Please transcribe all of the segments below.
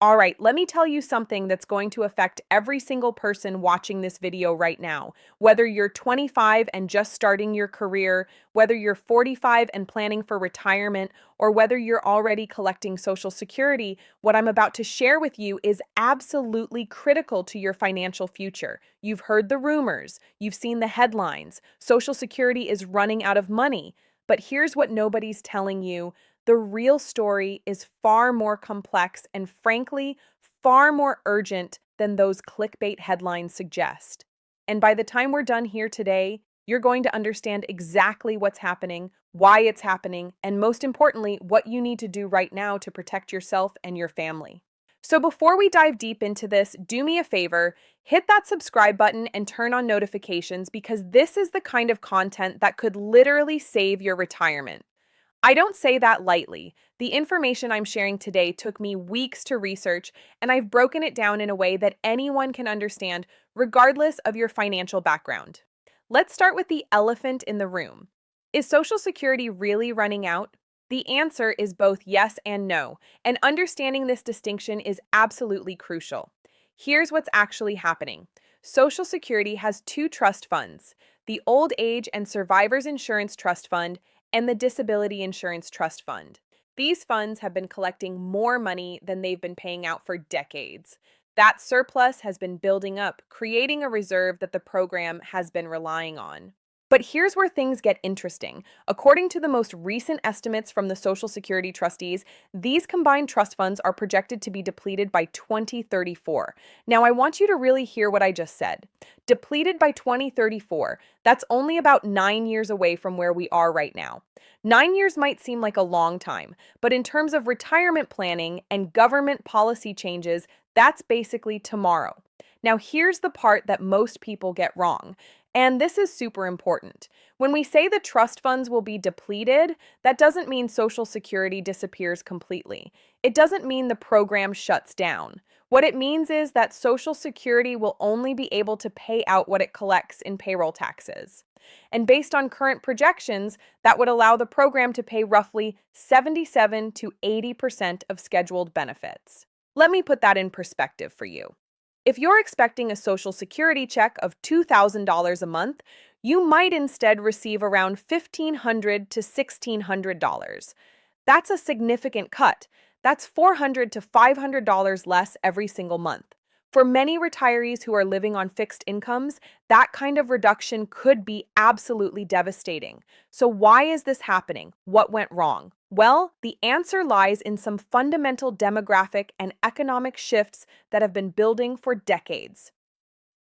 All right, let me tell you something that's going to affect every single person watching this video right now. Whether you're 25 and just starting your career, whether you're 45 and planning for retirement, or whether you're already collecting Social Security, what I'm about to share with you is absolutely critical to your financial future. You've heard the rumors, you've seen the headlines. Social Security is running out of money. But here's what nobody's telling you. The real story is far more complex and, frankly, far more urgent than those clickbait headlines suggest. And by the time we're done here today, you're going to understand exactly what's happening, why it's happening, and most importantly, what you need to do right now to protect yourself and your family. So before we dive deep into this, do me a favor, hit that subscribe button and turn on notifications because this is the kind of content that could literally save your retirement. I don't say that lightly. The information I'm sharing today took me weeks to research, and I've broken it down in a way that anyone can understand, regardless of your financial background. Let's start with the elephant in the room. Is Social Security really running out? The answer is both yes and no, and understanding this distinction is absolutely crucial. Here's what's actually happening. Social Security has two trust funds, the Old Age and Survivors Insurance Trust Fund and the Disability Insurance Trust Fund. These funds have been collecting more money than they've been paying out for decades. That surplus has been building up, creating a reserve that the program has been relying on. But here's where things get interesting. According to the most recent estimates from the Social Security trustees, these combined trust funds are projected to be depleted by 2034. Now, I want you to really hear what I just said. Depleted by 2034, that's only about 9 years away from where we are right now. 9 years might seem like a long time, but in terms of retirement planning and government policy changes, that's basically tomorrow. Now, here's the part that most people get wrong. And this is super important. When we say the trust funds will be depleted, that doesn't mean Social Security disappears completely. It doesn't mean the program shuts down. What it means is that Social Security will only be able to pay out what it collects in payroll taxes. And based on current projections, that would allow the program to pay roughly 77 to 80% of scheduled benefits. Let me put that in perspective for you. If you're expecting a Social Security check of $2,000 a month, you might instead receive around $1,500 to $1,600. That's a significant cut. That's $400 to $500 less every single month. For many retirees who are living on fixed incomes, that kind of reduction could be absolutely devastating. So why is this happening? What went wrong? Well, the answer lies in some fundamental demographic and economic shifts that have been building for decades.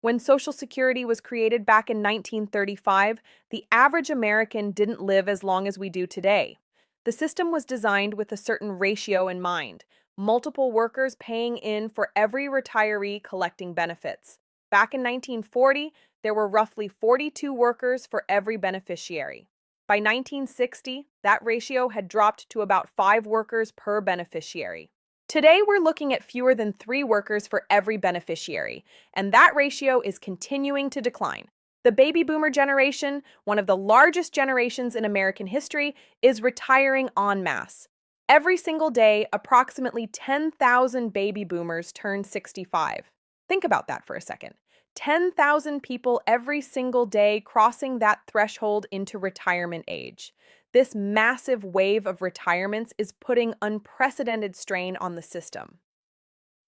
When Social Security was created back in 1935, the average American didn't live as long as we do today. The system was designed with a certain ratio in mind, multiple workers paying in for every retiree collecting benefits. Back in 1940, there were roughly 42 workers for every beneficiary. By 1960, that ratio had dropped to about 5 workers per beneficiary. Today, we're looking at fewer than 3 workers for every beneficiary, and that ratio is continuing to decline. The baby boomer generation, one of the largest generations in American history, is retiring en masse. Every single day, approximately 10,000 baby boomers turn 65. Think about that for a second. 10,000 people every single day crossing that threshold into retirement age. This massive wave of retirements is putting unprecedented strain on the system.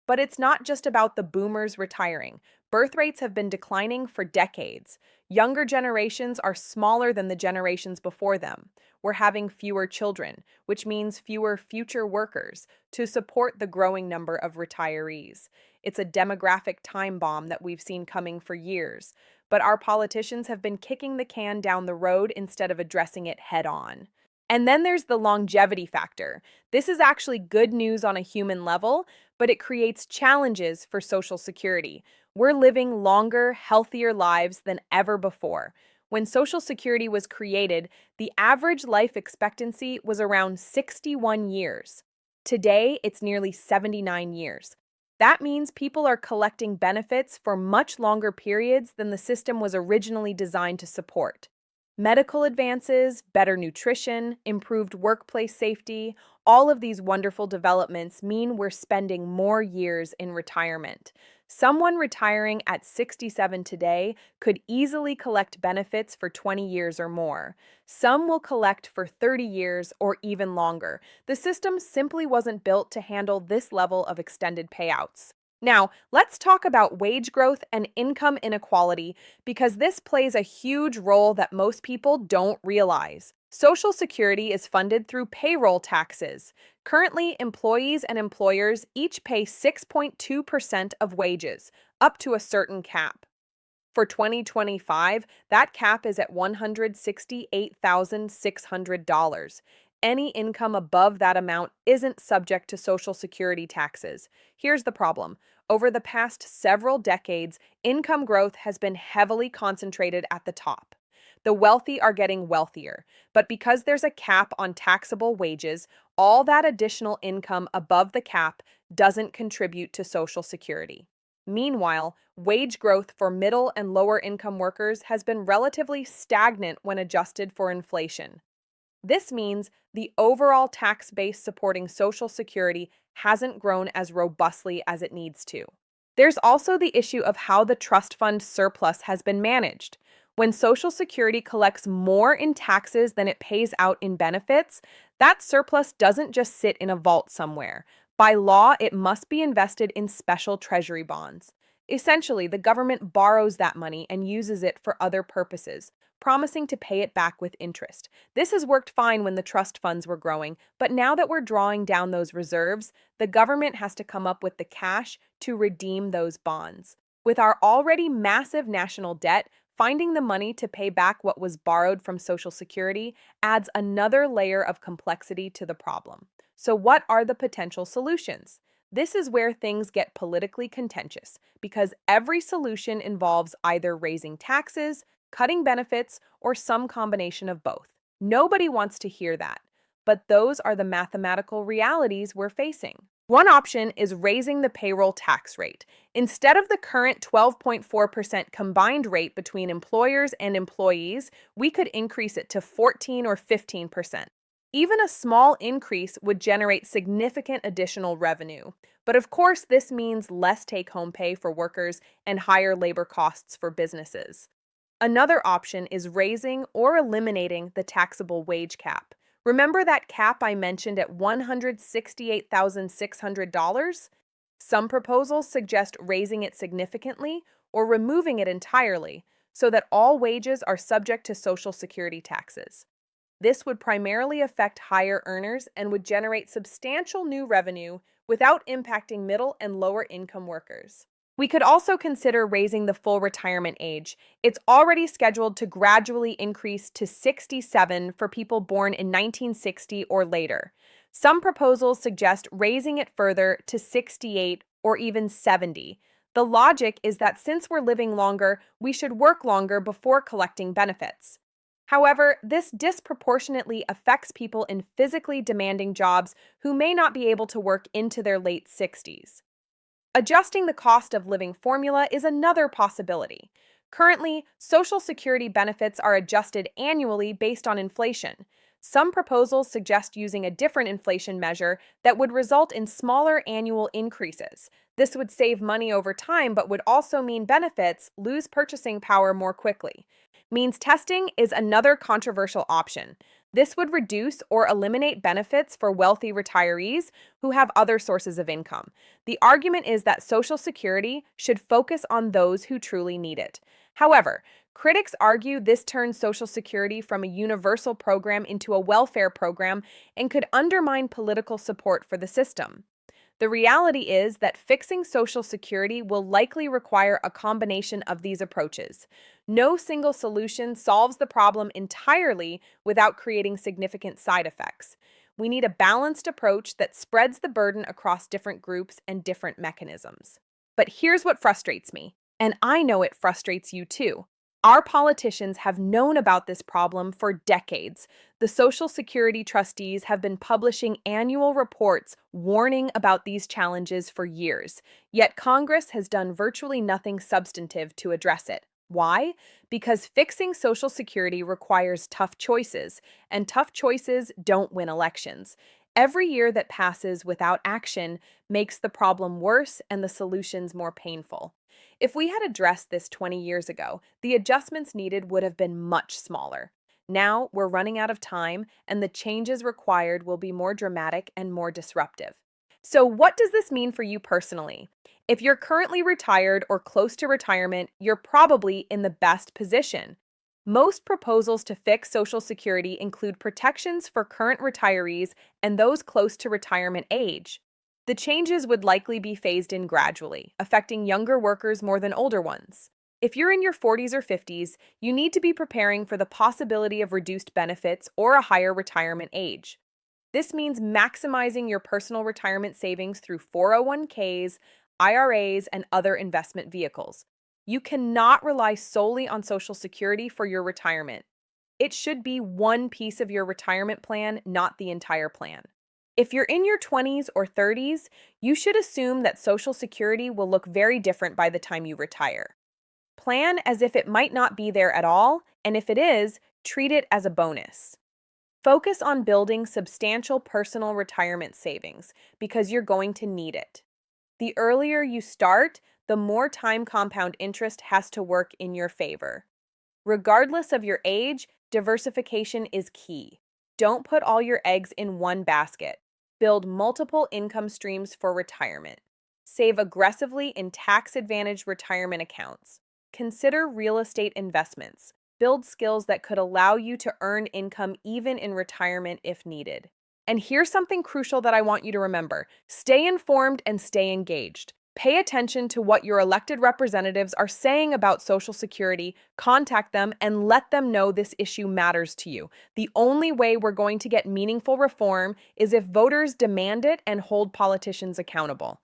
But it's not just about the boomers retiring. Birth rates have been declining for decades. Younger generations are smaller than the generations before them. We're having fewer children, which means fewer future workers to support the growing number of retirees. It's a demographic time bomb that we've seen coming for years, but our politicians have been kicking the can down the road instead of addressing it head on. And then there's the longevity factor. This is actually good news on a human level, but it creates challenges for Social Security. We're living longer, healthier lives than ever before. When Social Security was created, the average life expectancy was around 61 years. Today, it's nearly 79 years. That means people are collecting benefits for much longer periods than the system was originally designed to support. Medical advances, better nutrition, improved workplace safety, all of these wonderful developments mean we're spending more years in retirement. Someone retiring at 67 today could easily collect benefits for 20 years or more. Some will collect for 30 years or even longer. The system simply wasn't built to handle this level of extended payouts. Now, let's talk about wage growth and income inequality because this plays a huge role that most people don't realize. Social Security is funded through payroll taxes. Currently, employees and employers each pay 6.2% of wages, up to a certain cap. For 2025, that cap is at $168,600. Any income above that amount isn't subject to Social Security taxes. Here's the problem. Over the past several decades, income growth has been heavily concentrated at the top. The wealthy are getting wealthier, but because there's a cap on taxable wages, all that additional income above the cap doesn't contribute to Social Security. Meanwhile, wage growth for middle and lower income workers has been relatively stagnant when adjusted for inflation. This means the overall tax base supporting Social Security hasn't grown as robustly as it needs to. There's also the issue of how the trust fund surplus has been managed. When Social Security collects more in taxes than it pays out in benefits, that surplus doesn't just sit in a vault somewhere. By law, it must be invested in special treasury bonds. Essentially, the government borrows that money and uses it for other purposes, promising to pay it back with interest. This has worked fine when the trust funds were growing, but now that we're drawing down those reserves, the government has to come up with the cash to redeem those bonds. With our already massive national debt, finding the money to pay back what was borrowed from Social Security adds another layer of complexity to the problem. So, what are the potential solutions? This is where things get politically contentious because every solution involves either raising taxes, cutting benefits, or some combination of both. Nobody wants to hear that, but those are the mathematical realities we're facing. One option is raising the payroll tax rate. Instead of the current 12.4% combined rate between employers and employees, we could increase it to 14 or 15%. Even a small increase would generate significant additional revenue. But of course, this means less take home pay for workers and higher labor costs for businesses. Another option is raising or eliminating the taxable wage cap. Remember that cap I mentioned at $168,600? Some proposals suggest raising it significantly or removing it entirely so that all wages are subject to Social Security taxes. This would primarily affect higher earners and would generate substantial new revenue without impacting middle and lower income workers. We could also consider raising the full retirement age. It's already scheduled to gradually increase to 67 for people born in 1960 or later. Some proposals suggest raising it further to 68 or even 70. The logic is that since we're living longer, we should work longer before collecting benefits. However, this disproportionately affects people in physically demanding jobs who may not be able to work into their late 60s. Adjusting the cost of living formula is another possibility. Currently, Social Security benefits are adjusted annually based on inflation. Some proposals suggest using a different inflation measure that would result in smaller annual increases. This would save money over time but would also mean benefits lose purchasing power more quickly. Means testing is another controversial option. This would reduce or eliminate benefits for wealthy retirees who have other sources of income. The argument is that Social Security should focus on those who truly need it. However, critics argue this turns Social Security from a universal program into a welfare program and could undermine political support for the system. The reality is that fixing Social Security will likely require a combination of these approaches. No single solution solves the problem entirely without creating significant side effects. We need a balanced approach that spreads the burden across different groups and different mechanisms. But here's what frustrates me, and I know it frustrates you too. Our politicians have known about this problem for decades. The Social Security trustees have been publishing annual reports warning about these challenges for years, yet Congress has done virtually nothing substantive to address it. Why? Because fixing Social Security requires tough choices, and tough choices don't win elections. Every year that passes without action makes the problem worse and the solutions more painful. If we had addressed this 20 years ago, the adjustments needed would have been much smaller. Now we're running out of time, and the changes required will be more dramatic and more disruptive. So, what does this mean for you personally? If you're currently retired or close to retirement, you're probably in the best position. Most proposals to fix Social Security include protections for current retirees and those close to retirement age. The changes would likely be phased in gradually, affecting younger workers more than older ones. If you're in your 40s or 50s, you need to be preparing for the possibility of reduced benefits or a higher retirement age. This means maximizing your personal retirement savings through 401ks, IRAs, and other investment vehicles. You cannot rely solely on Social Security for your retirement. It should be one piece of your retirement plan, not the entire plan. If you're in your 20s or 30s, you should assume that Social Security will look very different by the time you retire. Plan as if it might not be there at all, and if it is, treat it as a bonus. Focus on building substantial personal retirement savings because you're going to need it. The earlier you start, the more time compound interest has to work in your favor. Regardless of your age, diversification is key. Don't put all your eggs in one basket. Build multiple income streams for retirement. Save aggressively in tax-advantaged retirement accounts. Consider real estate investments. Build skills that could allow you to earn income even in retirement if needed. And here's something crucial that I want you to remember. Stay informed and stay engaged. Pay attention to what your elected representatives are saying about Social Security, contact them, and let them know this issue matters to you. The only way we're going to get meaningful reform is if voters demand it and hold politicians accountable.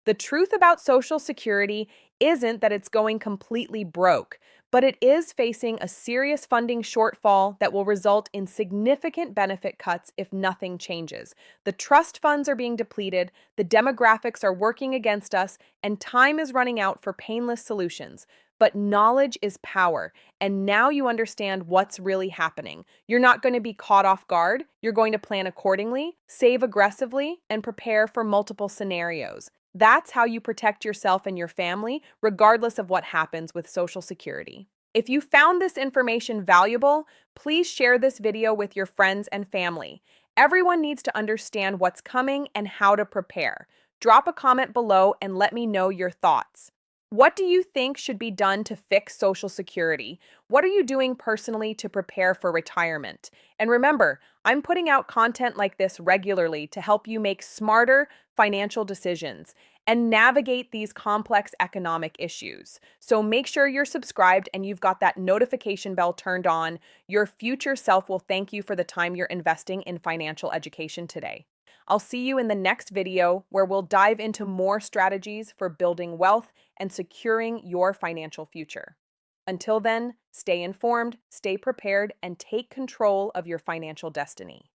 The truth about Social Security isn't that it's going completely broke, but it is facing a serious funding shortfall that will result in significant benefit cuts if nothing changes. The trust funds are being depleted, the demographics are working against us, and time is running out for painless solutions. But knowledge is power, and now you understand what's really happening. You're not going to be caught off guard. You're going to plan accordingly, save aggressively, and prepare for multiple scenarios. That's how you protect yourself and your family, regardless of what happens with Social Security. If you found this information valuable, please share this video with your friends and family. Everyone needs to understand what's coming and how to prepare. Drop a comment below and let me know your thoughts. What do you think should be done to fix Social Security? What are you doing personally to prepare for retirement? And remember, I'm putting out content like this regularly to help you make smarter financial decisions and navigate these complex economic issues. So make sure you're subscribed and you've got that notification bell turned on. Your future self will thank you for the time you're investing in financial education today. I'll see you in the next video where we'll dive into more strategies for building wealth and securing your financial future. Until then, stay informed, stay prepared, and take control of your financial destiny.